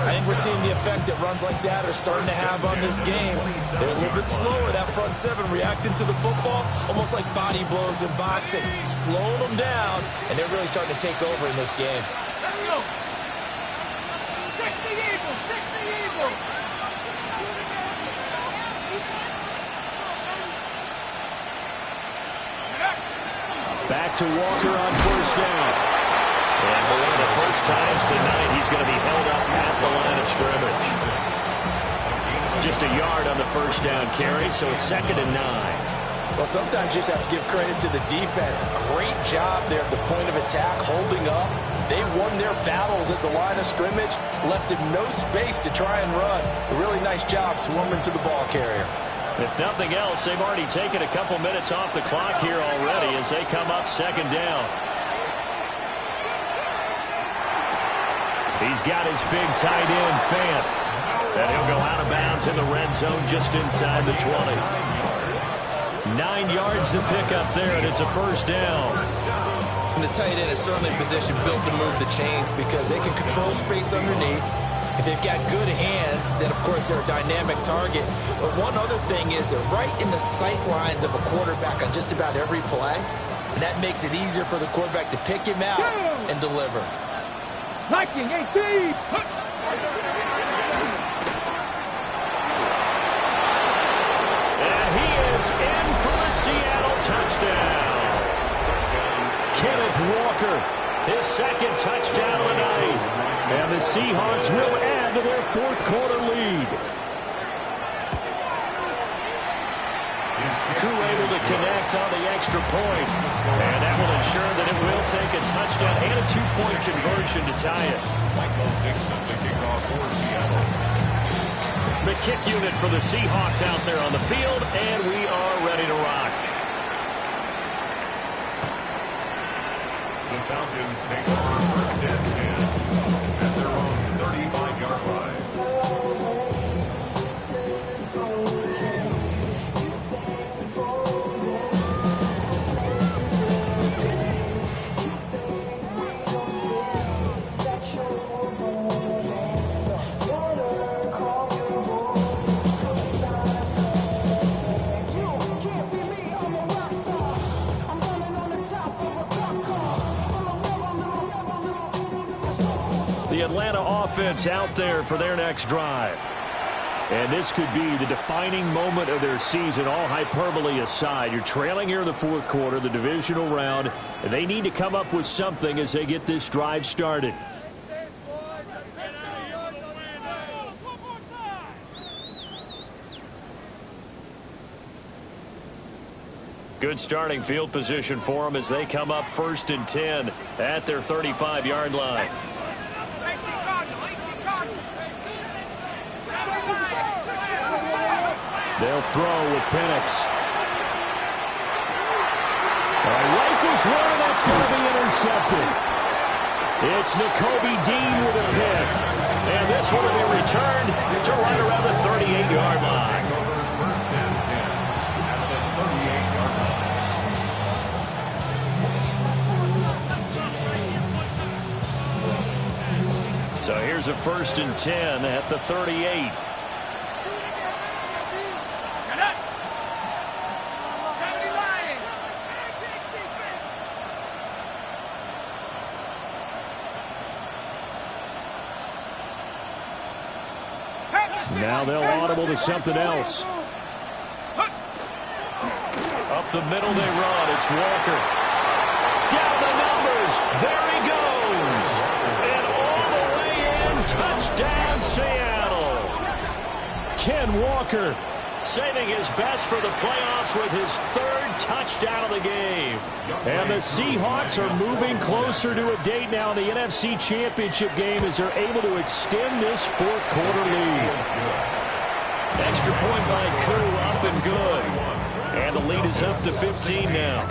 S5: I think we're seeing the effect that runs like that are starting to have on this game. They're a little bit slower, that front 7, reacting to the football, almost like body blows in boxing. Slowing them down, and they're really starting to take over in this game.
S8: Let's go. 60 Eagles, 60 Eagles.
S4: Back to Walker on 1st down. And for one of the first times tonight, he's going to be held up at the line of scrimmage. Just a yard on the 1st down carry, so it's 2nd and 9.
S5: Well, sometimes you just have to give credit to the defense. Great job there at the point of attack, holding up. They won their battles at the line of scrimmage, left him no space to try and run. A really nice job swarming to the ball carrier.
S4: If nothing else, they've already taken a couple minutes off the clock here already as they come up 2nd down. He's got his big tight end, Fant. And he'll go out of bounds in the red zone just inside the 20. 9 yards to pick up there, and it's a 1st down.
S5: And the tight end is certainly a position built to move the chains because they can control space underneath. If they've got good hands, then, of course, they're a dynamic target. But one other thing is they're right in the sight lines of a quarterback on just about every play. And that makes it easier for the quarterback to pick him out and deliver.
S8: Liking 18.
S4: And he is in for a Seattle touchdown. Kenneth Walker, his 2nd touchdown of the night. And the Seahawks will add to their 4th quarter lead. Crew able to connect on the extra point. And that will ensure that it will take a touchdown and a 2-point conversion to tie it. The kick unit for the Seahawks out there on the field, and we are ready to rock.
S7: The Falcons take over 1st and 10 at their own 35-yard line.
S4: The Atlanta offense out there for their next drive. And this could be the defining moment of their season, all hyperbole aside. You're trailing here in the 4th quarter, the divisional round, and they need to come up with something as they get this drive started. Good starting field position for them as they come up 1st and 10 at their 35-yard line. They'll throw with Penix. Rifles one, and that's going to be intercepted. It's Nakobe Dean with a pick. And this one will be returned to right around the 38-yard line.
S7: First and 10 at the 38-yard line.
S4: So here's a 1st and 10 at the 38. Now they'll audible to something else. Up the middle they run. It's Walker. Down the numbers. There he goes. And all the way in. Touchdown, Seattle. Ken Walker saving his best for the playoffs with his 3rd touchdown of the game. And the Seahawks are moving closer to a date now in the NFC Championship game as they're able to extend this 4th quarter lead. Extra point by Koo, up and good. And the lead is up to 15 now.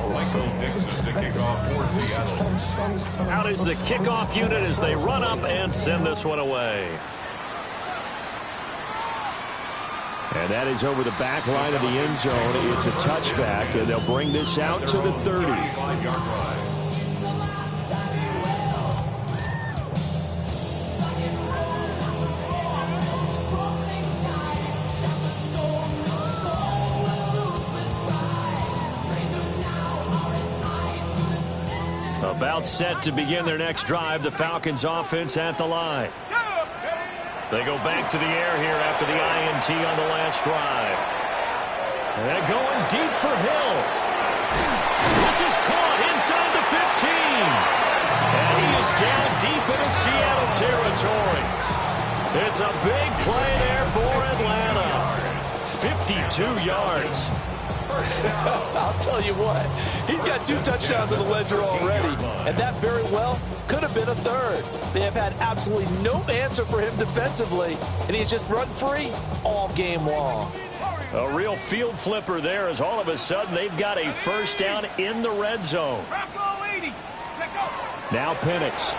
S7: Michael Dixon to kick off for Seattle.
S4: Out is the kickoff unit as they run up and send this one away. And that is over the back line of the end zone. It's a touchback, and they'll bring this out to the 30.
S7: 35-yard line.
S4: About set to begin their next drive, the Falcons offense at the line. They go back to the air here after the INT on the last drive. And they're going deep for Hill. This is caught inside the 15. And he is down deep into Seattle territory. It's a big play there for Atlanta. 52 yards.
S5: I'll tell you what, he's got 2 touchdowns in the ledger already, and that very well could have been a 3rd. They have had absolutely no answer for him defensively, and he's just run free all game long.
S4: A real field flipper there as all of a sudden they've got a 1st down in the red zone. Now Penix.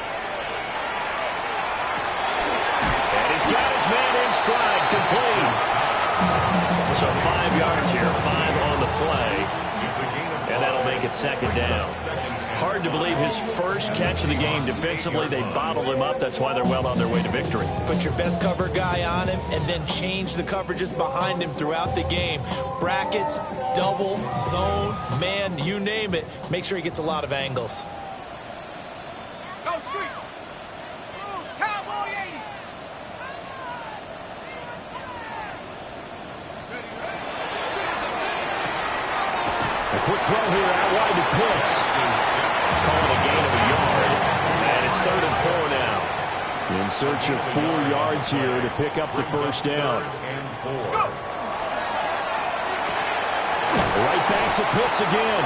S4: And he's got his man in stride, complete. So 5 yards here, 5 on the play, and that'll make it 2nd down. Hard to believe his first catch of the game defensively. They bottled him up. That's why they're well on their way to victory.
S5: Put your best cover guy on him and then change the coverages behind him throughout the game. Brackets, double, zone, man, you name it. Make sure he gets a lot of angles.
S8: Go street. Cowboy 80.
S4: A quick throw here out wide to Pitts. Calling a gain of a yard. And it's 3rd and 4 now. In search of 4 yards here to pick up the 1st down. Right back to Pitts again.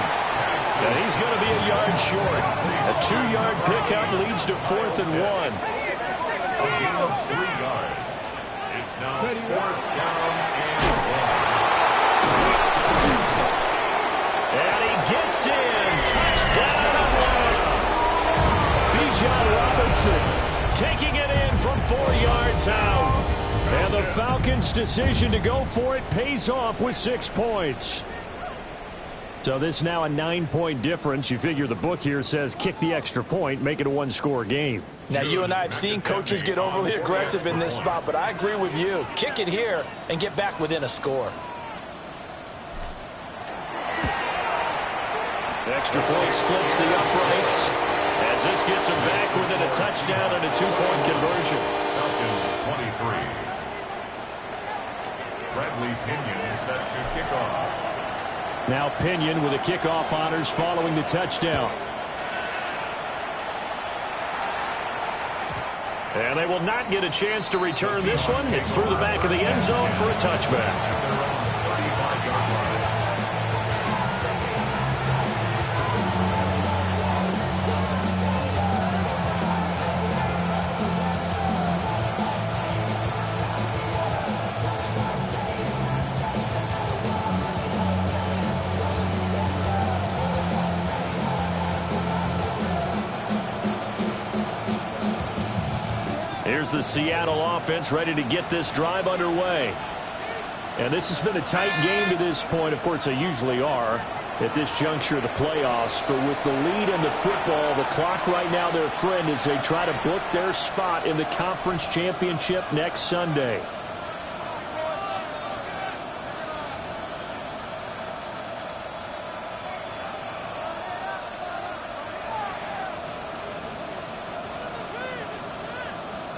S4: And he's going to be a yard short. A 2-yard pickup leads to 4th and 1.
S7: A gain of 3 yards. It's now 4th down and 1.
S4: And he gets in. Touchdown, Atlanta. Bijan Robinson taking it in from 4 yards out. And the Falcons' decision to go for it pays off with 6 points. So this now a 9-point difference. You figure the book here says kick the extra point, make it a 1-score game.
S5: Now, you and I have seen coaches get overly aggressive in this spot, but I agree with you. Kick it here and get back within a score.
S4: Extra point splits the uprights as this gets him back within a touchdown and a 2-point conversion.
S7: Falcons 23. Bradley Pinion is set to kick off.
S4: Now Pinion with the kickoff honors following the touchdown. And they will not get a chance to return this one. It's through the back of the end zone for a touchback. Here's the Seattle offense ready to get this drive underway. And this has been a tight game to this point. Of course, they usually are at this juncture of the playoffs. But with the lead in the football, the clock right now their friend as they try to book their spot in the conference championship next Sunday.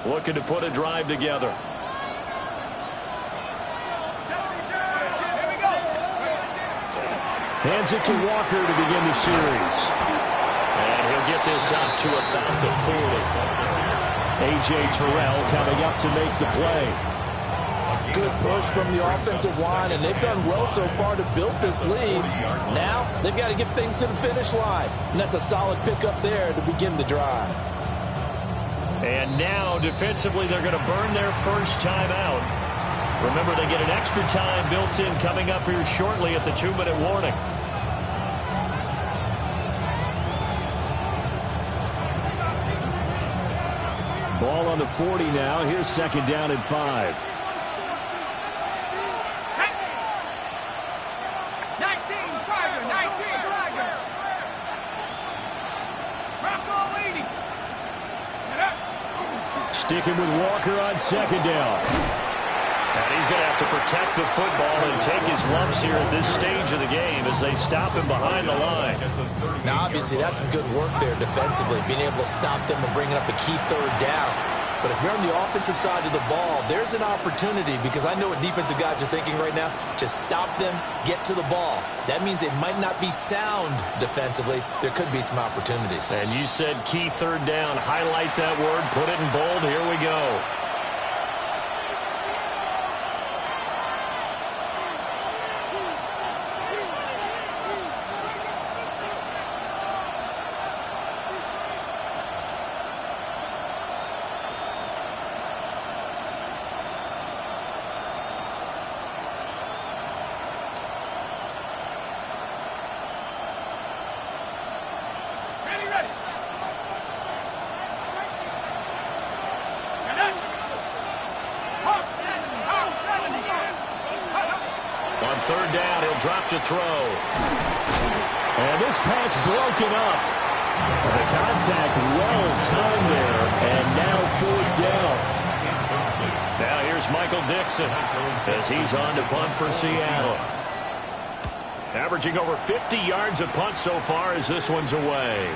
S4: Looking to put a drive together. Hands it to Walker to begin the series. And he'll get this out to about the 40. A.J. Terrell coming up to make the play.
S5: Good push from the offensive line, and they've done well so far to build this lead. Now they've got to get things to the finish line. And that's a solid pickup there to begin the drive.
S4: And now, defensively, they're going to burn their first time out. Remember, they get an extra time built in coming up here shortly at the 2-minute warning. Ball on the 40 now. Here's second down and 5.
S8: 19, Tiger. Bronco 80.
S4: Sticking with Walker on second down. And he's going to have to protect the football and take his lumps here at this stage of the game as they stop him behind the line.
S5: Now, obviously, that's some good work there defensively, being able to stop them and bringing up a key third down. But if you're on the offensive side of the ball, there's an opportunity, because I know what defensive guys are thinking right now. Just stop them, get to the ball. That means they might not be sound defensively. There could be some opportunities.
S4: And you said key third down. Highlight that word. Put it in bold. Here we go. Third down, he'll drop to throw. And this pass broken up. The contact well timed there, and now fourth down. Now here's Michael Dixon as he's on to punt for Seattle. Averaging over 50 yards a punt so far as this one's away.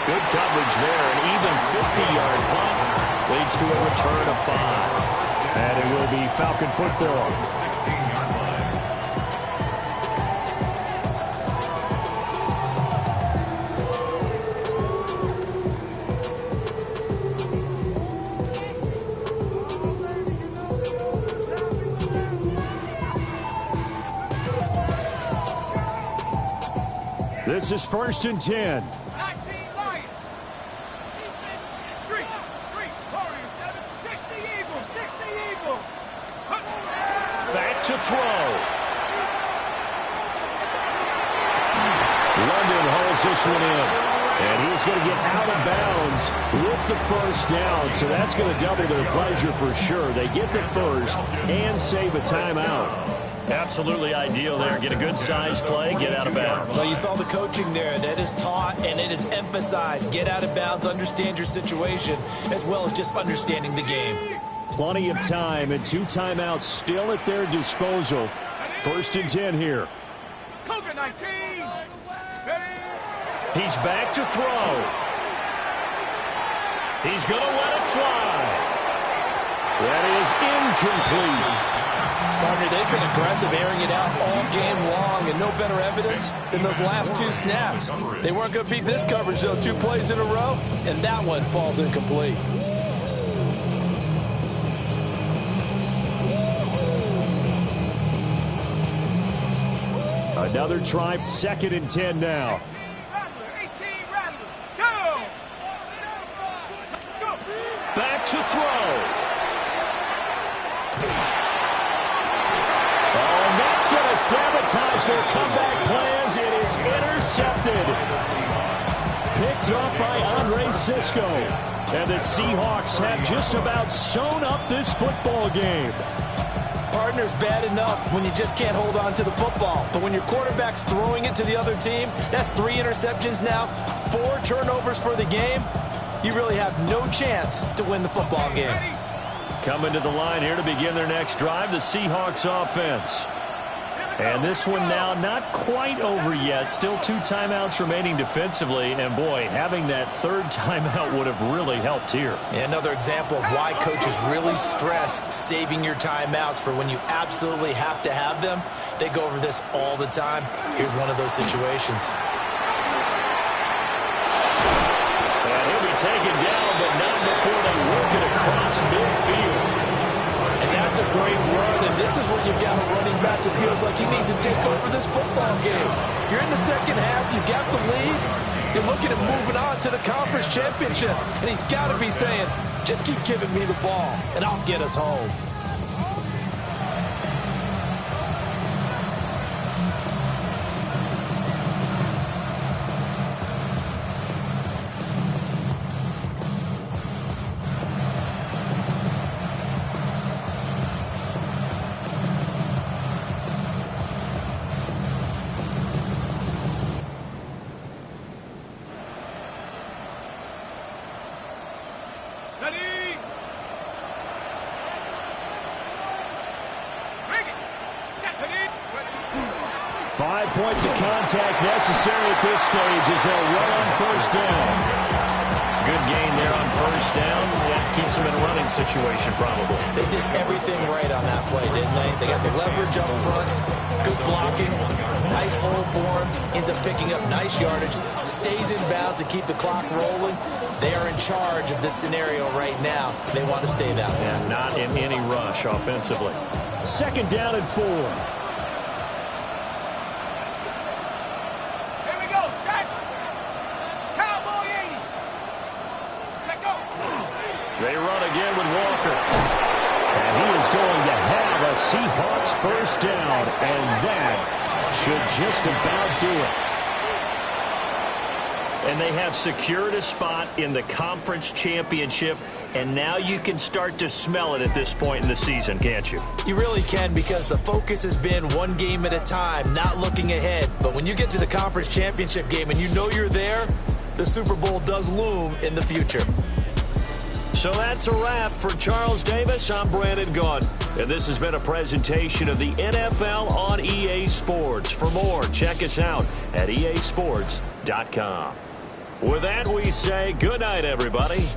S4: Good coverage there, an even 50-yard punt leads to a return of 5. And it will be Falcon football.
S7: 16-yard line.
S4: This is 1st and 10. Back to throw. London hauls this one in. And he's going to get out of bounds with the first down. So that's going to double their pleasure for sure. They get the first and save a timeout. Absolutely ideal there. Get a good size play, get out of bounds.
S5: Well, you saw the coaching there. That is taught and it is emphasized. Get out of bounds, understand your situation, as well as just understanding the game.
S4: Plenty of time and 2 timeouts still at their disposal. 1st and 10 here.
S8: Cougar 19.
S4: He's back to throw. He's going to let it fly. That is incomplete.
S5: Partner, they've been aggressive, airing it out all game long, and no better evidence than those last 2 snaps. They weren't going to beat this coverage, though. 2 plays in a row, and that one falls incomplete.
S4: Another try, 2nd and 10 now.
S8: 18 Rattler, go!
S4: Back to throw. Oh, and that's going to sabotage their comeback plans. It is intercepted. Picked off by Andre Sisco. And the Seahawks have just about sewn up this football game.
S5: Partner's bad enough when you just can't hold on to the football. But when your quarterback's throwing it to the other team, that's 3 interceptions now, 4 turnovers for the game. You really have no chance to win the football game.
S4: Coming to the line here to begin their next drive, the Seahawks offense. And this one now not quite over yet. Still 2 timeouts remaining defensively. And, boy, having that 3rd timeout would have really helped here.
S5: Another example of why coaches really stress saving your timeouts for when you absolutely have to have them. They go over this all the time. Here's one of those situations.
S4: And he'll be taken down, but not before they work it across midfield.
S5: And that's a great run, and this is when you've got a running back that feels like he needs to take over this football game. You're in the second half, you got the lead, you're looking at moving on to the conference championship, and he's got to be saying, just keep giving me the ball, and I'll get us home.
S8: Ready?
S4: 5 points of contact necessary at this stage as they'll run on 1st down. Good gain there on 1st down. That keeps them in a running situation probably.
S5: They did everything right on that play, didn't they? They got the leverage up front, good blocking, nice hole for him, ends up picking up nice yardage, stays in bounds to keep the clock rolling. They are in charge of this scenario right now. They want to stay that way.
S4: And not in any rush offensively. 2nd down and 4.
S8: Here we go, set. Cowboy 80. Let go.
S4: They run again with Walker. And he is going to have a Seahawks 1st down. And that should just about do it. And they have secured a spot in the conference championship, and now you can start to smell it at this point in the season, can't you?
S5: You really can, because the focus has been one game at a time, not looking ahead. But when you get to the conference championship game and you know you're there, the Super Bowl does loom in the future.
S4: So that's a wrap for Charles Davis. I'm Brandon Gunn, and this has been a presentation of the NFL on EA Sports. For more, check us out at easports.com. With that, we say good night, everybody.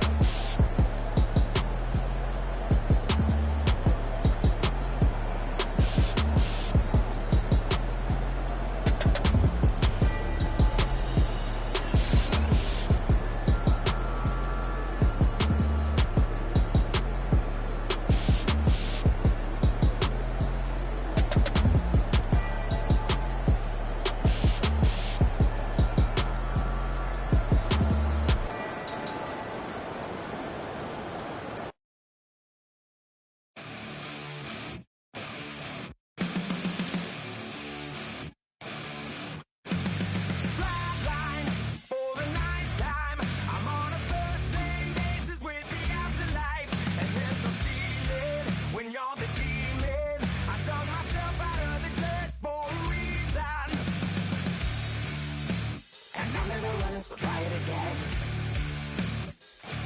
S2: Try it again.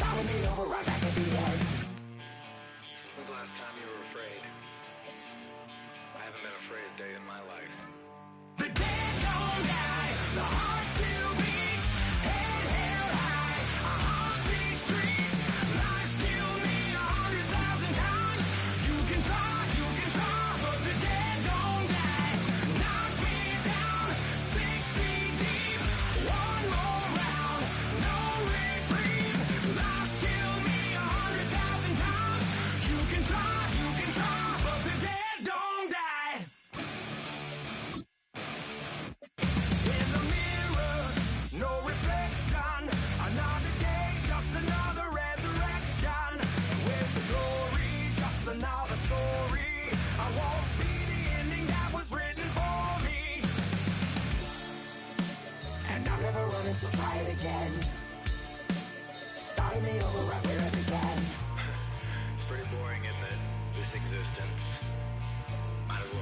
S2: Follow me over right back at the end.
S9: When's the last time you were afraid? I haven't been afraid a day in my life.
S2: The dead don't die, the heart still beats, head held high, I haunt these streets, lies kill me 100,000 times. You can try, but the
S10: it again. Starting me over right where it began.
S9: It's pretty boring, isn't it? This existence. Might as well